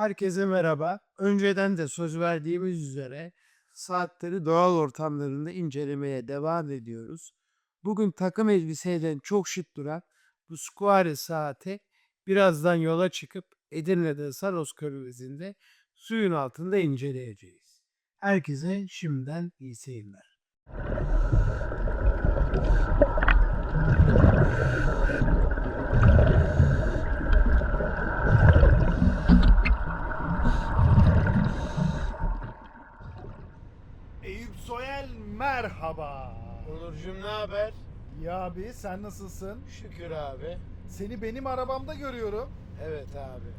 Herkese merhaba. Önceden de söz verdiğimiz üzere saatleri doğal ortamlarında incelemeye devam ediyoruz. Bugün takım elbiseyle çok şık duran bu Square saati birazdan yola çıkıp Edirne'de Saros Körfezi'nde suyun altında inceleyeceğiz. Herkese şimdiden iyi seyirler. Eyüp Soyel merhaba. Onurcuğum ne haber? Ya abi sen nasılsın? Şükür abi. Seni benim arabamda görüyorum. Evet abi.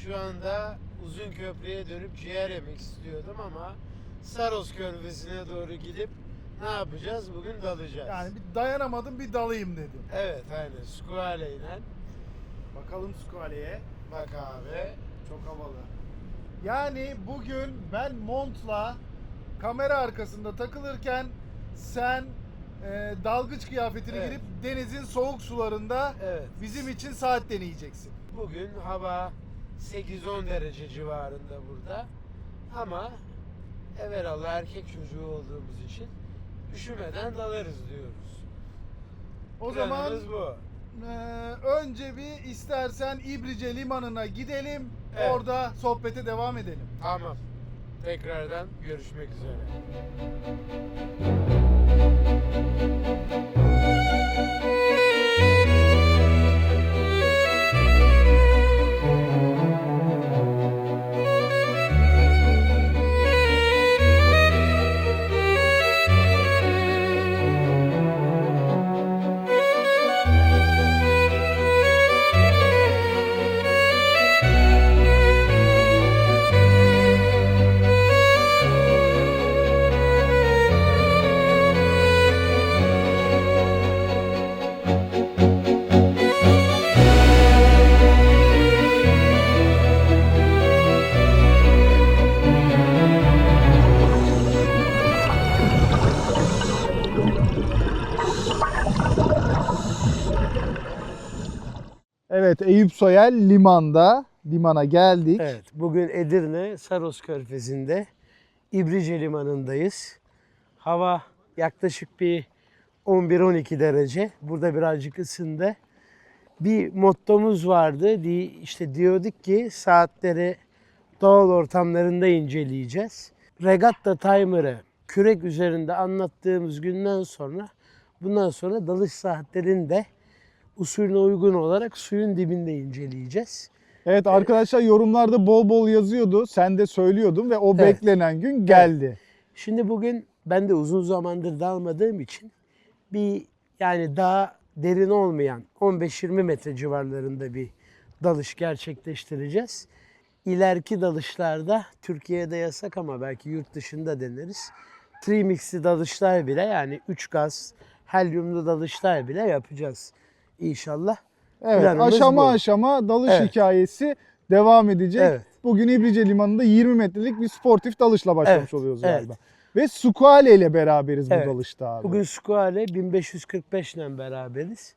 Şu anda uzun köprüye dönüp ciğer yemek istiyordum ama Saros Körfezi'ne doğru gidip ne yapacağız? Bugün dalacağız. Yani bir dayanamadım bir dalayım dedim. Evet aynen. Squale ile. Bakalım Squale'ye. Bak abi. Çok havalı. Yani bugün ben montla kamera arkasında takılırken sen dalgıç kıyafetini Evet. girip denizin soğuk sularında Evet. bizim için saat deneyeceksin. Bugün hava 8-10 derece civarında burada. Ama evvelallah erkek çocuğu olduğumuz için üşümeden dalarız diyoruz. O zaman Planımız bu. önce bir istersen İbrice limanına gidelim. Evet. Orada sohbete devam edelim. Tamam. Tekrardan görüşmek üzere. Evet, Eyüp Soyel limana geldik. Evet, bugün Edirne Saros Körfezi'nde İbrice Limanı'ndayız. Hava yaklaşık bir 11-12 derece. Burada birazcık ısındı. Bir mottomuz vardı. İşte diyorduk ki saatleri doğal ortamlarında inceleyeceğiz. Regatta timer'ı kürek üzerinde anlattığımız günden sonra bundan sonra dalış saatlerini de usulüne uygun olarak suyun dibinde inceleyeceğiz. Evet arkadaşlar yorumlarda bol bol yazıyordu. Sen de söylüyordun ve o Evet. beklenen gün geldi. Şimdi bugün ben de uzun zamandır dalmadığım için yani daha derin olmayan 15-20 metre civarlarında bir dalış gerçekleştireceğiz. İleriki dalışlarda Türkiye'de yasak ama belki yurt dışında deneriz. Trimix'li dalışlar bile yani 3 gaz helyumlu dalışlar bile yapacağız inşallah. Evet, Planımız aşama bu. aşama dalış Evet. hikayesi devam edecek. Evet. Bugün İbrice Limanı'nda 20 metrelik bir sportif dalışla başlamış Evet, oluyoruz evet. galiba. Ve Squale ile beraberiz Evet. bu dalışta abi. Bugün Squale 1545 ile beraberiz.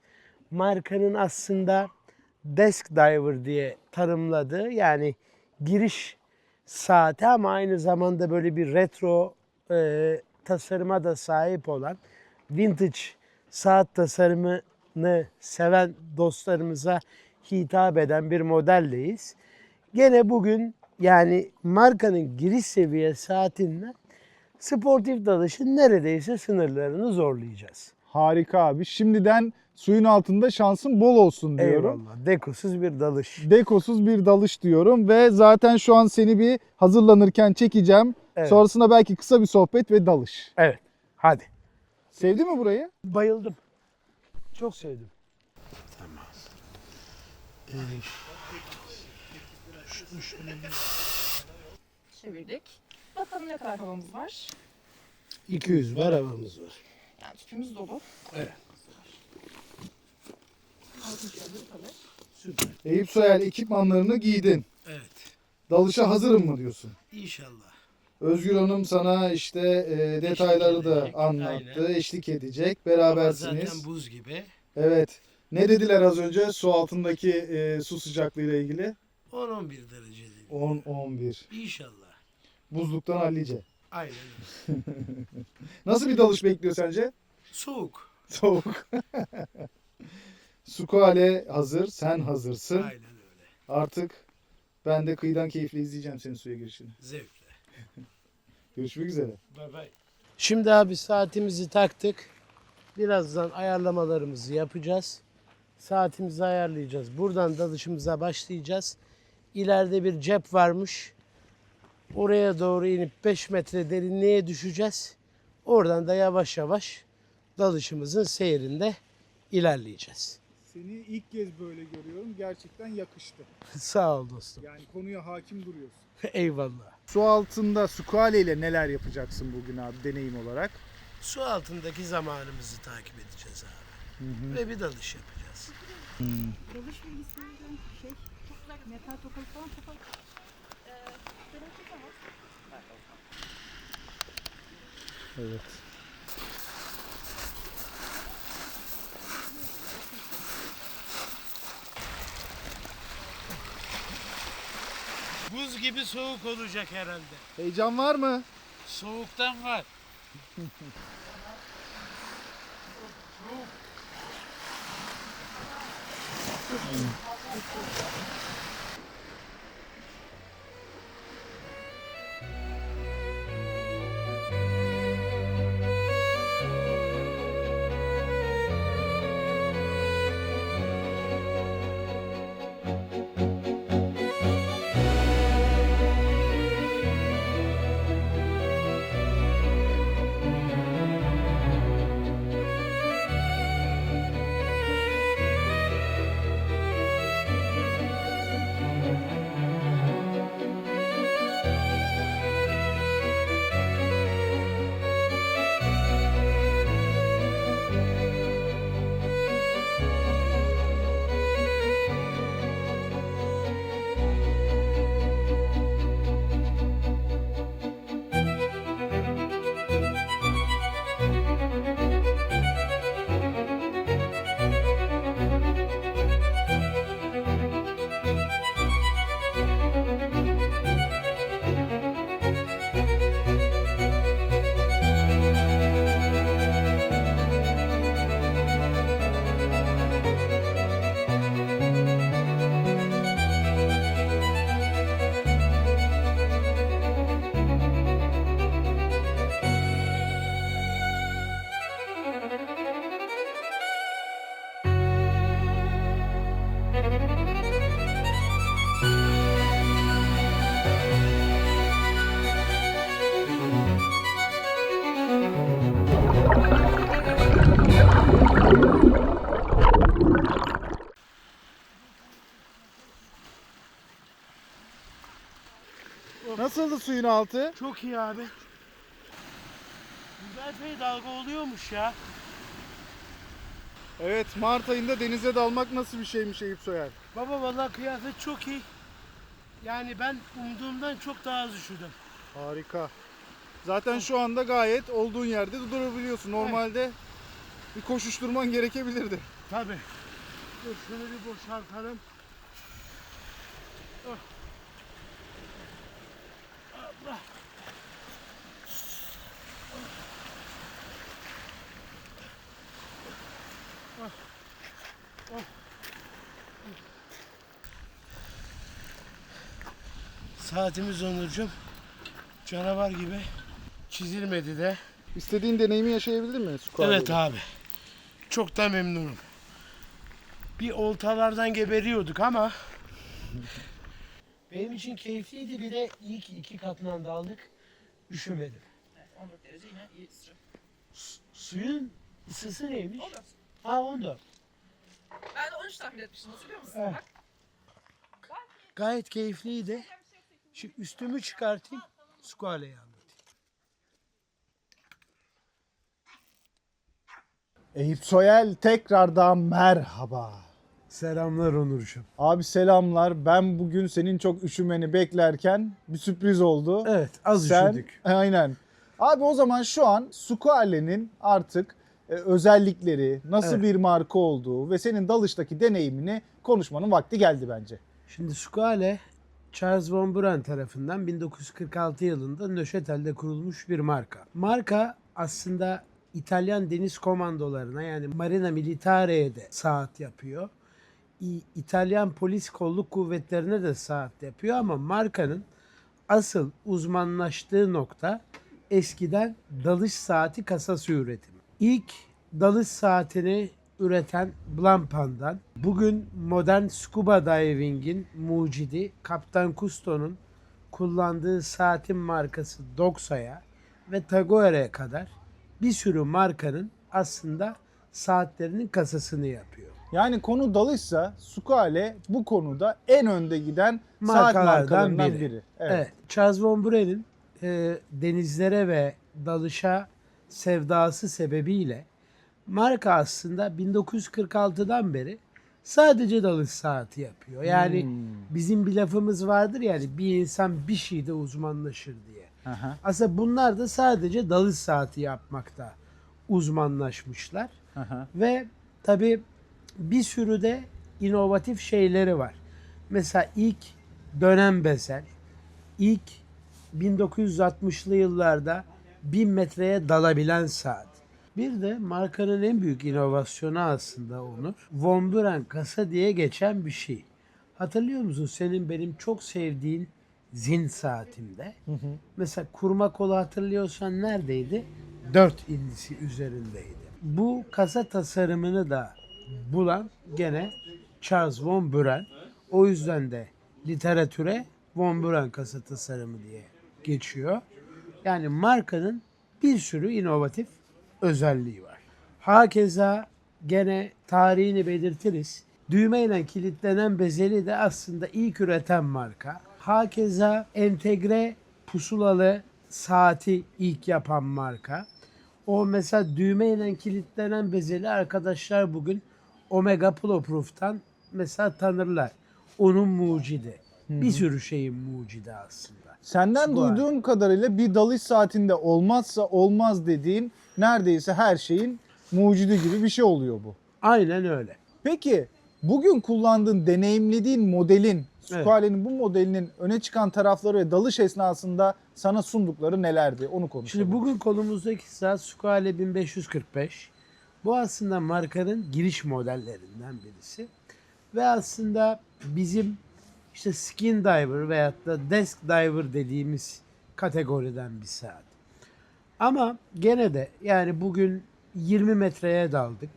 Markanın aslında desk diver diye tanımladığı yani giriş saati ama aynı zamanda böyle bir retro tasarıma da sahip olan vintage saat tasarımını seven dostlarımıza hitap eden bir modelleyiz. Gene bugün yani markanın giriş seviye saatinden sportif dalışın neredeyse sınırlarını zorlayacağız. Harika abi. Şimdiden suyun altında şansın bol olsun diyorum. Eyvallah. Dekosuz bir dalış. Dekosuz bir dalış diyorum ve zaten şu an seni bir hazırlanırken çekeceğim. Evet. Sonrasında belki kısa bir sohbet ve dalış. Evet. Hadi. Sevdi mi burayı? Bayıldım. Çok sevdim. Tamam. Şunu şöyle Çevirdik. Bakalım ne kadar havamız var. 200 var, havamız var. Yani tüpümüz dolu. Evet. Altın şöyle kalır. Süper. Eyüp Soyel ekipmanlarını giydin. Evet. Dalışa hazırım mı diyorsun? İnşallah. Özgür Hanım sana işte detayları da edecek, anlattı, aynen. eşlik edecek. Hava Berabersiniz. zaten buz gibi. Evet. Ne dediler az önce su altındaki su sıcaklığıyla ilgili? 10-11 derece değil. 10-11. İnşallah. Buzluktan hallice. Aynen öyle. Nasıl bir dalış bekliyor sence? Soğuk. Soğuk. Sukale hazır, sen hazırsın. Aynen öyle. Artık ben de kıyıdan keyifle izleyeceğim senin suya girişini. Zevkle. Görüşmek üzere. Bay bay. Şimdi abi saatimizi taktık. Birazdan ayarlamalarımızı yapacağız. Saatimizi ayarlayacağız. Buradan dalışımıza başlayacağız. İleride bir cep varmış. Oraya doğru inip 5 metre derinliğe düşeceğiz. Oradan da yavaş yavaş dalışımızın seyrinde ilerleyeceğiz. Seni ilk kez böyle görüyorum. Gerçekten yakıştı. Sağ ol dostum. Yani konuya hakim duruyorsun. Eyvallah. Su altında sukale ile neler yapacaksın bugün abi deneyim olarak? Su altındaki zamanımızı takip edeceğiz abi. Ve bir dalış yapacağız. Dalış bilgisinden metal tokalı falan tokalı. Evet. Buz gibi soğuk olacak herhalde. Heyecan var mı? Soğuktan var. Nasıldı suyun altı? Çok iyi abi. Güzel bir dalga oluyormuş ya. Evet, Mart ayında denize dalmak nasıl bir şeymiş Eyüp Soyer? Baba vallahi kıyafet çok iyi. Yani ben umduğumdan çok daha az üşüdüm. Harika. Zaten şu anda gayet olduğun yerde durabiliyorsun. Normalde bir koşuşturman gerekebilirdi. Tabii. Dur şunu bir boşaltalım. Oh. Allah. Oh. Oh. Saatimiz Onurcuğum canavar gibi çizilmedi de. İstediğin deneyimi yaşayabildin mi sukaleyle? Evet abi. Çok da memnunum. Bir oltalardan geberiyorduk ama benim için keyifliydi. Bir de iyi ki 2 katman daldık. Üşümedim. 14 derece yine iyi sıcak. Suyun ısısı neymiş? 14. Ha 14. Ben de 13 tahmin etmiştim, hatırlıyor musun? Evet. Bak. Gayet keyifliydi. Şimdi üstümü çıkartayım. Sukale'yi anlatayım. Eyüp Soyel tekrardan merhaba. Selamlar Onurcuğum. Abi selamlar. Ben bugün senin çok üşümeni beklerken bir sürpriz oldu. Evet az Sen, üşüdük. aynen. Abi o zaman şu an Sukale'nin artık özellikleri, nasıl Evet. bir marka olduğu ve senin dalıştaki deneyimini konuşmanın vakti geldi bence. Şimdi Sukale Charles von Buren tarafından 1946 yılında Neuchâtel'de kurulmuş bir marka. Marka aslında İtalyan deniz komandolarına yani Marina Militare'ye de saat yapıyor. İtalyan polis kolluk kuvvetlerine de saat yapıyor ama markanın asıl uzmanlaştığı nokta eskiden dalış saati kasası üretimi. İlk dalış saatini üreten Blancpain'dan bugün modern scuba diving'in mucidi Kaptan Cousteau'nun kullandığı saatin markası Doxa'ya ve Tagoera'ya kadar bir sürü markanın aslında saatlerinin kasasını yapıyor. Yani konu dalışsa Squale bu konuda en önde giden saat Markalardan markalarından biri. biri. Evet. Charles von Buren'in denizlere ve dalışa sevdası sebebiyle marka aslında 1946'dan beri sadece dalış saati yapıyor. Yani bizim bir lafımız vardır yani bir insan bir şeyde uzmanlaşır diye. Aha, Aslında bunlar da sadece dalış saati yapmakta uzmanlaşmışlar. aha. Ve tabii bir sürü de inovatif şeyleri var. Mesela ilk dönem bezel, ilk 1960'lı yıllarda 1000 metreye dalabilen saat. Bir de markanın en büyük inovasyonu aslında Onur, Von Buren kasa diye geçen bir şey. Hatırlıyor musun senin benim çok sevdiğin zil saatimde? Mesela kurma kolu hatırlıyorsan neredeydi? 4 indisi üzerindeydi. Bu kasa tasarımını da bulan gene Charles von Buren. O yüzden de literatüre von Buren kasa tasarımı diye geçiyor. Yani markanın bir sürü inovatif özelliği var. Hakeza gene tarihini belirtiriz. Düğmeyle kilitlenen bezeli de aslında ilk üreten marka. Hakeza entegre pusulalı saati ilk yapan marka. O mesela düğmeyle kilitlenen bezeli arkadaşlar bugün Omega Proof'tan mesela tanırlar. Onun mucidi. Bir sürü şeyin mucidi aslında. Senden Squale. duyduğum kadarıyla bir dalış saatinde olmazsa olmaz dediğin neredeyse her şeyin mucidi gibi bir şey oluyor bu. Aynen öyle. Peki bugün kullandığın, deneyimlediğin modelin, Squale'nin bu modelinin öne çıkan tarafları ve dalış esnasında sana sundukları nelerdi? Onu konuşalım. Şimdi bugün kolumuzdaki saat Squale 1545. Bu aslında markanın giriş modellerinden birisi. Ve aslında bizim işte skin diver veyahut da desk diver dediğimiz kategoriden bir saat. Ama gene de yani bugün 20 metreye daldık.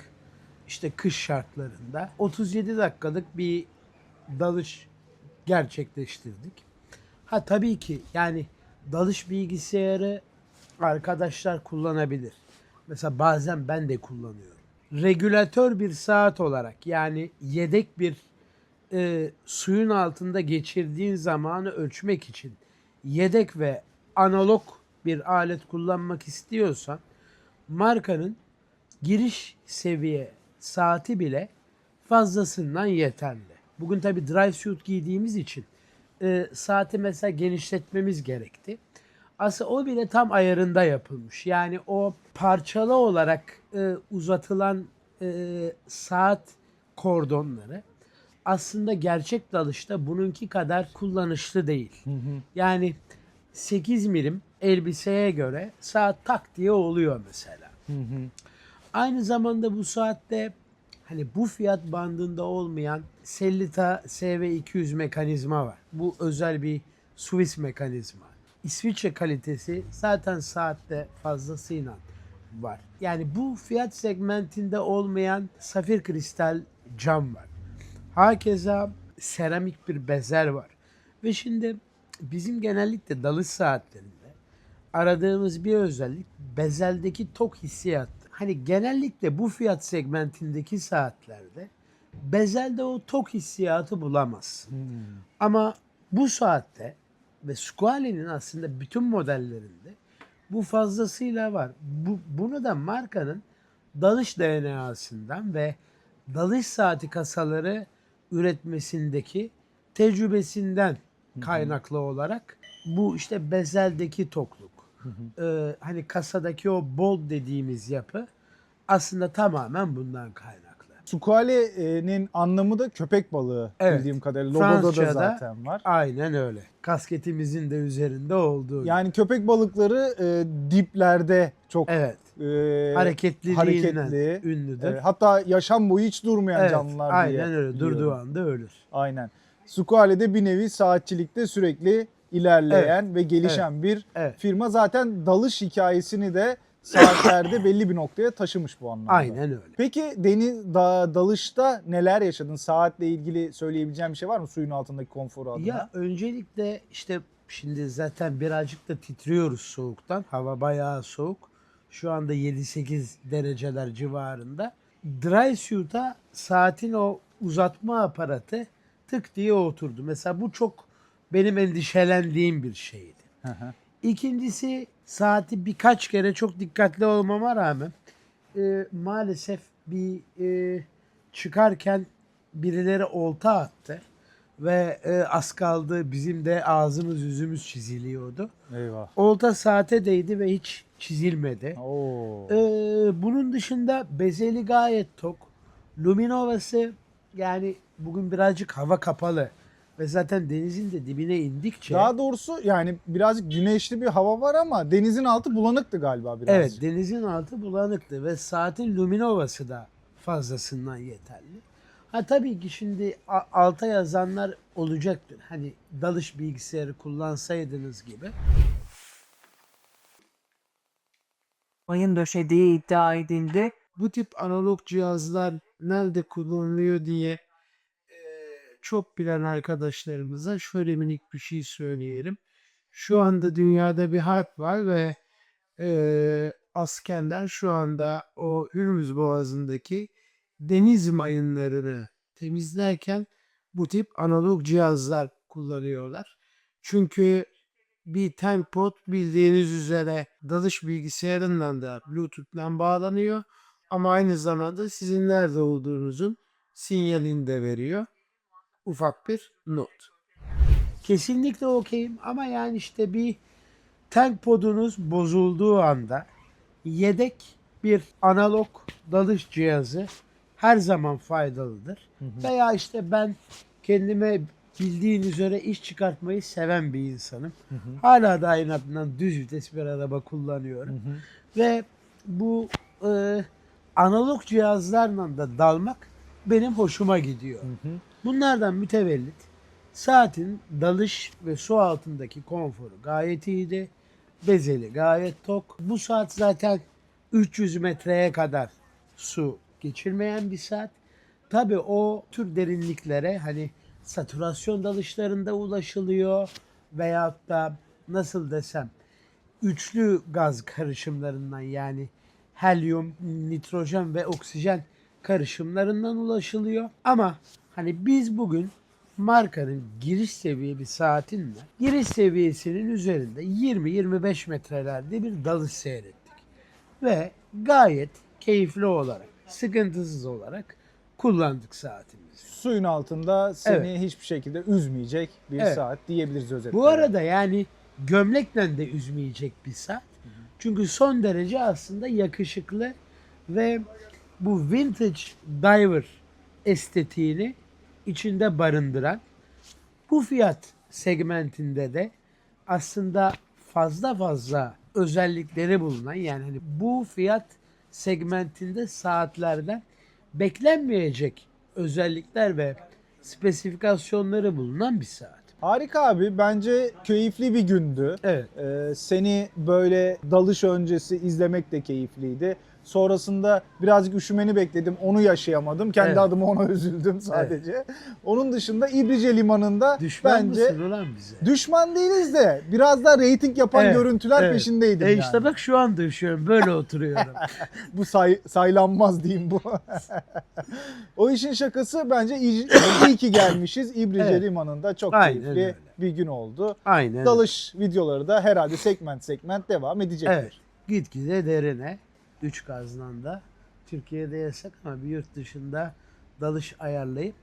İşte kış şartlarında 37 dakikalık bir dalış gerçekleştirdik. Ha tabii ki yani dalış bilgisayarı arkadaşlar kullanabilir. Mesela bazen ben de kullanıyorum. Regülatör bir saat olarak yani yedek bir suyun altında geçirdiğin zamanı ölçmek için yedek ve analog bir alet kullanmak istiyorsan markanın giriş seviye saati bile fazlasından yeterli. Bugün tabi dry suit giydiğimiz için saati mesela genişletmemiz gerekti. Aslında o bile tam ayarında yapılmış. Yani o parçalı olarak uzatılan saat kordonları aslında gerçek dalışta bununki kadar kullanışlı değil. Yani 8 milim elbiseye göre saat tak diye oluyor mesela. Aynı zamanda bu saatte hani bu fiyat bandında olmayan Sellita SV200 mekanizma var. Bu özel bir Swiss mekanizma. İsviçre kalitesi zaten saatte fazlasıyla var. Yani bu fiyat segmentinde olmayan safir kristal cam var. Hakeza seramik bir bezer var. Ve şimdi bizim genellikle dalış saatlerinde aradığımız bir özellik bezeldeki tok hissiyat. Hani genellikle bu fiyat segmentindeki saatlerde bezelde o tok hissiyatı bulamaz. Ama bu saatte ve Squale'nin aslında bütün modellerinde bu fazlasıyla var. Bunu da markanın dalış DNA'sından ve dalış saati kasaları üretmesindeki tecrübesinden kaynaklı olarak bu işte bezeldeki tokluk, hani kasadaki o bold dediğimiz yapı aslında tamamen bundan kaynaklı. Sukale'nin anlamı da köpek balığı Evet. bildiğim kadarıyla. Logoda da Fransızca'da zaten var. aynen öyle. Kasketimizin de üzerinde olduğu gibi. Yani köpek balıkları diplerde çok Evet. hareketli, Hareketliliğinden ünlüdür. hatta yaşam boyu hiç durmayan Evet, canlılar diye aynen öyle. biliyorum. Durduğu anda ölür. Aynen. Sukale de bir nevi saatçilikte sürekli ilerleyen ve gelişen bir Evet. firma. Zaten dalış hikayesini de saatlerde belli bir noktaya taşımış bu anlamda. Aynen öyle. Peki dalışta neler yaşadın? Saatle ilgili söyleyebileceğim bir şey var mı suyun altındaki konforu adına? Ya öncelikle işte şimdi zaten birazcık da titriyoruz soğuktan. Hava bayağı soğuk. Şu anda 7-8 dereceler civarında. Dry suit'a saatin o uzatma aparatı tık diye oturdu. Mesela bu çok benim endişelendiğim bir şeydi. Hı hı. İkincisi saati birkaç kere çok dikkatli olmama rağmen maalesef bir çıkarken birileri olta attı ve az kaldı bizim de ağzımız yüzümüz çiziliyordu. Eyvah. Olta saate değdi ve hiç çizilmedi. Oo. Bunun dışında bezeli gayet tok. Luminova'sı yani bugün birazcık hava kapalı ve zaten denizin de dibine indikçe Daha doğrusu yani birazcık güneşli bir hava var ama denizin altı bulanıktu galiba birazcık. evet, denizin altı bulanıktı ve saatin luminovası da fazlasından yeterli. Ha tabii ki şimdi alta yazanlar olacaktır. Hani dalış bilgisayarı kullansaydınız gibi. Mayın döşediği iddia edildi. Bu tip analog cihazlar nerede kullanılıyor diye çok bilen arkadaşlarımıza şöyle minik bir şey söyleyelim. Şu anda dünyada bir harp var ve askerler şu anda o Hürmüz Boğazı'ndaki deniz mayınlarını temizlerken bu tip analog cihazlar kullanıyorlar. Çünkü bir tempod bildiğiniz üzere dalış bilgisayarından da Bluetooth'la bağlanıyor. Ama aynı zamanda sizin nerede olduğunuzun sinyalini de veriyor. Ufak bir not. Kesinlikle okeyim ama yani işte bir tank podunuz bozulduğu anda yedek bir analog dalış cihazı her zaman faydalıdır. Veya işte ben kendime bildiğin üzere iş çıkartmayı seven bir insanım. Hala da aynı adından düz vites bir araba kullanıyorum. Ve bu analog cihazlarla da dalmak benim hoşuma gidiyor. Bunlardan mütevellit saatin dalış ve su altındaki konforu gayet iyiydi. Bezeli gayet tok. Bu saat zaten 300 metreye kadar su geçirmeyen bir saat. Tabii o tür derinliklere hani satürasyon dalışlarında ulaşılıyor veyahut da nasıl desem üçlü gaz karışımlarından yani helyum, nitrojen ve oksijen karışımlarından ulaşılıyor. Ama hani biz bugün markanın giriş seviye bir saatinle giriş seviyesinin üzerinde 20-25 metrelerde bir dalış seyrettik. Ve gayet keyifli olarak, sıkıntısız olarak kullandık saatimizi. Suyun altında seni Evet. hiçbir şekilde üzmeyecek bir Evet. saat diyebiliriz özetle. Bu arada yani gömlekle de üzmeyecek bir saat. Çünkü son derece aslında yakışıklı ve bu vintage diver estetiğini içinde barındıran bu fiyat segmentinde de aslında fazla özellikleri bulunan yani hani bu fiyat segmentinde saatlerden beklenmeyecek özellikler ve spesifikasyonları bulunan bir saat. Harika abi. Bence keyifli bir gündü. Evet. Seni böyle dalış öncesi izlemek de keyifliydi. Sonrasında birazcık üşümeni bekledim. Onu yaşayamadım. Kendi Evet. adıma ona üzüldüm sadece. Onun dışında İbrice Limanı'nda Düşman bence mısın ulan bize? düşman değiliz de biraz da reyting yapan Evet, görüntüler evet. peşindeydim yani. İşte bak şu anda üşüyorum. Böyle oturuyorum. Bu saylanmaz diyeyim bu. O işin şakası bence iyi ki gelmişiz. İbrice Evet. Limanı'nda çok Aynen keyifli öyle. bir gün oldu. Aynen. Dalış videoları da herhalde segment devam edecektir. Evet. Gitgide derine 3 gazdan da Türkiye'de yasak ama bir yurt dışında dalış ayarlayıp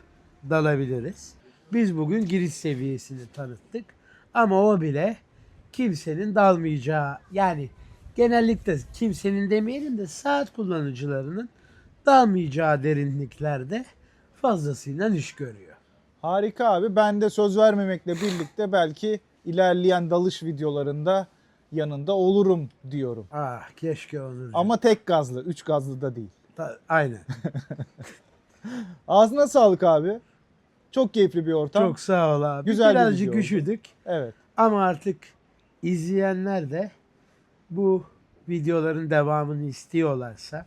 dalabiliriz. Biz bugün giriş seviyesini tanıttık. Ama o bile kimsenin dalmayacağı yani genellikle kimsenin demeyelim de saat kullanıcılarının dalmayacağı derinliklerde fazlasıyla iş görüyor. Harika abi. Ben de söz vermemekle birlikte belki ilerleyen dalış videolarında yanında olurum diyorum. Ah keşke Onurcuğum. Ama tek gazlı, 3 gazlı da değil. Aynen. Ağzına sağlık abi. Çok keyifli bir ortam. Çok sağ ol abi. Güzel bir Birazcık video oldu. üşüdük Evet. ama artık izleyenler de bu videoların devamını istiyorlarsa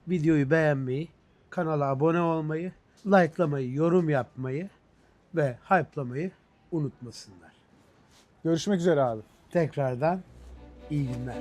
videoyu beğenmeyi, kanala abone olmayı, likelamayı, yorum yapmayı ve hype'lamayı unutmasınlar. Görüşmek üzere abi. Tekrardan iyi günler.